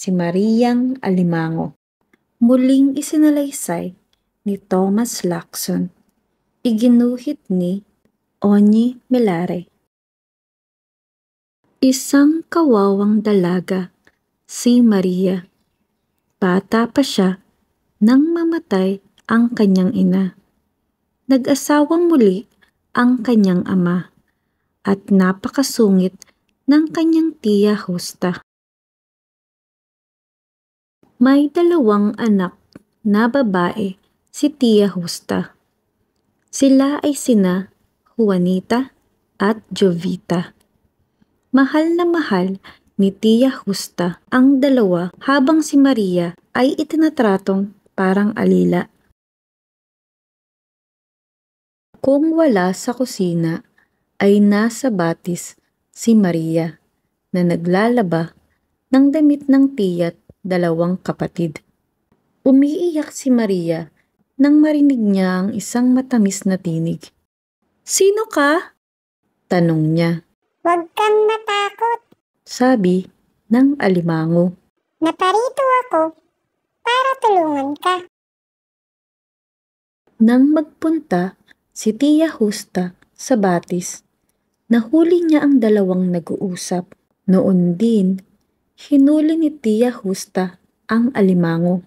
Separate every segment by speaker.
Speaker 1: si Mariang Alimango. Muling isinalaysay ni Thomas Lacson. Iginuhit ni Oni Melare. Isang kawawang dalaga, si Maria. Bata pa siya nang mamatay ang kanyang ina. Nag-asawang muli ang kanyang ama at napakasungit ng kanyang tiya Justa. May 2 anak na babae si tiya Justa. Sila ay sina Juanita at Jovita. Mahal na mahal ni tiya Justa ang 2 habang si Maria ay itinatratong parang alila. Kung wala sa kusina ay nasa batis si Maria na naglalaba ng damit ng tiya't 2 kapatid. Umiiyak si Maria nang marinig niya ang isang matamis na tinig. "Sino ka?" tanong niya.
Speaker 2: "Huwag kang matakot,"
Speaker 1: sabi ng alimango.
Speaker 2: "Naparito ako para tulungan ka."
Speaker 1: Nang magpunta si tiya Justa sa batis, nahuli niya ang 2 nag-uusap. Noon din, hinuli ni tiya Justa ang alimango.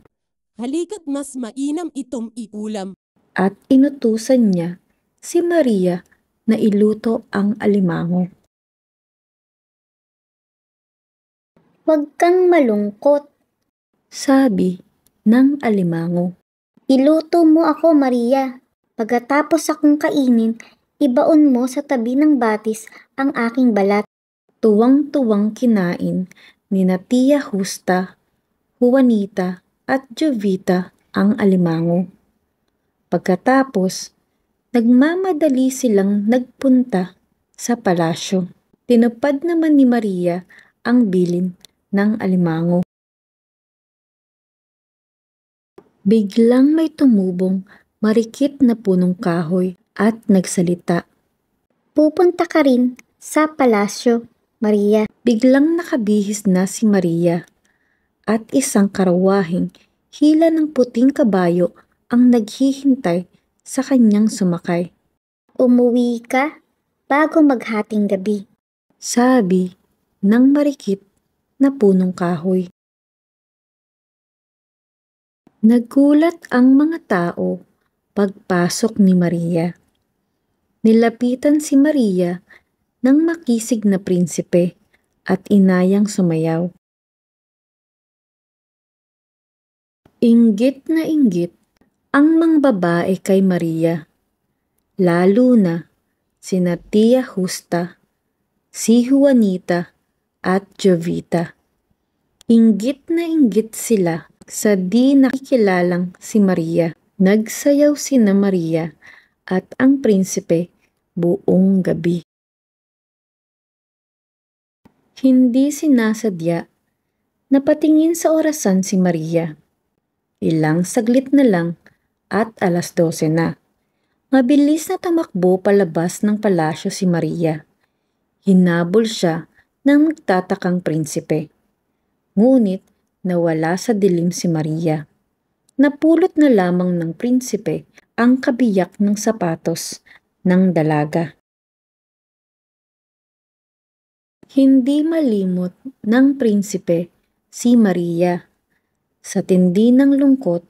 Speaker 3: "Halika't mas mainam itong iulam."
Speaker 1: At inutusan niya si Maria na iluto ang alimango.
Speaker 2: "Huwag kang malungkot,"
Speaker 1: sabi ng alimango.
Speaker 2: "Iluto mo ako, Maria. Pagkatapos akong kainin, ibaon mo sa tabi ng batis ang aking balat."
Speaker 1: Tuwang-tuwang kinain ni na tiya Justa, Juanita at Jovita ang alimango. Pagkatapos, nagmamadali silang nagpunta sa palasyo. Tinupad naman ni Maria ang bilin ng alimango. Biglang may tumubong marikit na punong kahoy at nagsalita.
Speaker 2: "Pupunta ka rin sa palasyo, Maria."
Speaker 1: Biglang nakabihis na si Maria at isang karawahing hila ng puting kabayo ang naghihintay sa kanyang sumakay.
Speaker 2: "Umuwi ka bago maghating gabi,"
Speaker 1: sabi ng marikit na punong kahoy. Nagulat ang mga tao pagpasok ni Maria. Nilapitan si Maria ng makisig na prinsipe at inayang sumayaw. Inggit na inggit ang mga babae kay Maria, lalo na sina tiya Justa, si Juanita at Jovita. Inggit na inggit sila sa di nakikilalang si Maria. Nagsayaw sina Maria at ang prinsipe buong gabi. Hindi sinasadya na patingin sa orasan si Maria. Ilang saglit na lang at 12:00 na. Mabilis na tumakbo palabas ng palasyo si Maria. Hinabol siya ng nagtatakang prinsipe. Ngunit nawala sa dilim si Maria. Napulot na lamang ng prinsipe ang kabiyak ng sapatos ng dalaga. Hindi malimot ng prinsipe si Maria. Sa tindi ng lungkot,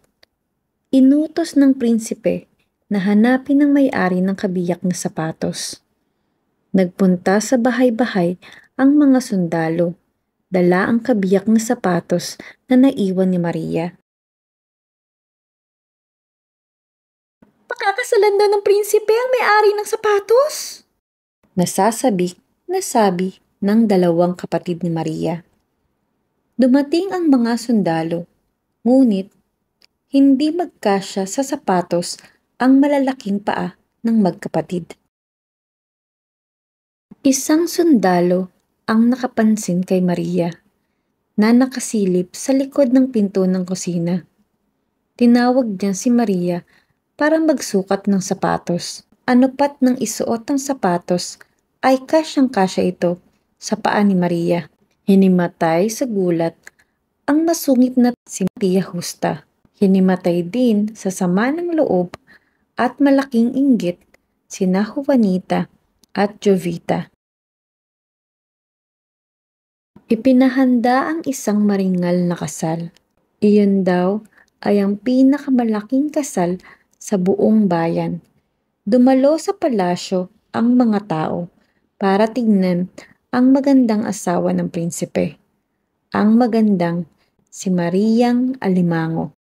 Speaker 1: inutos ng prinsipe na hanapin ang may-ari ng kabiyak na sapatos. Nagpunta sa bahay-bahay ang mga sundalo. Dala ang kabiyak na sapatos na naiwan ni Maria. "Pakakasalan daw ng prinsipe ang may-ari ng sapatos!" Nasasabik na sabi ng 2 kapatid ni Maria. Dumating ang mga sundalo, ngunit hindi magkasya sa sapatos ang malalaking paa ng magkapatid. Isang sundalo ang nakapansin kay Maria na nakasilip sa likod ng pinto ng kusina. Tinawag niya si Maria para magsukat ng sapatos. Anupat ng isuot ng sapatos ay kasyang-kasya ito sa paa ni Maria. Hinimatay sa gulat Ang masungit na si Tia Justa, hinimatay din sa sama ng loob at malaking inggit sina Juanita at Jovita. Ipinahanda ang isang maringal na kasal. Iyon daw ay ang pinakamalaking kasal sa buong bayan. Dumalo sa palasyo ang mga tao para tignan ang magandang asawa ng prinsipe, ang magandang si Mariang Alimango.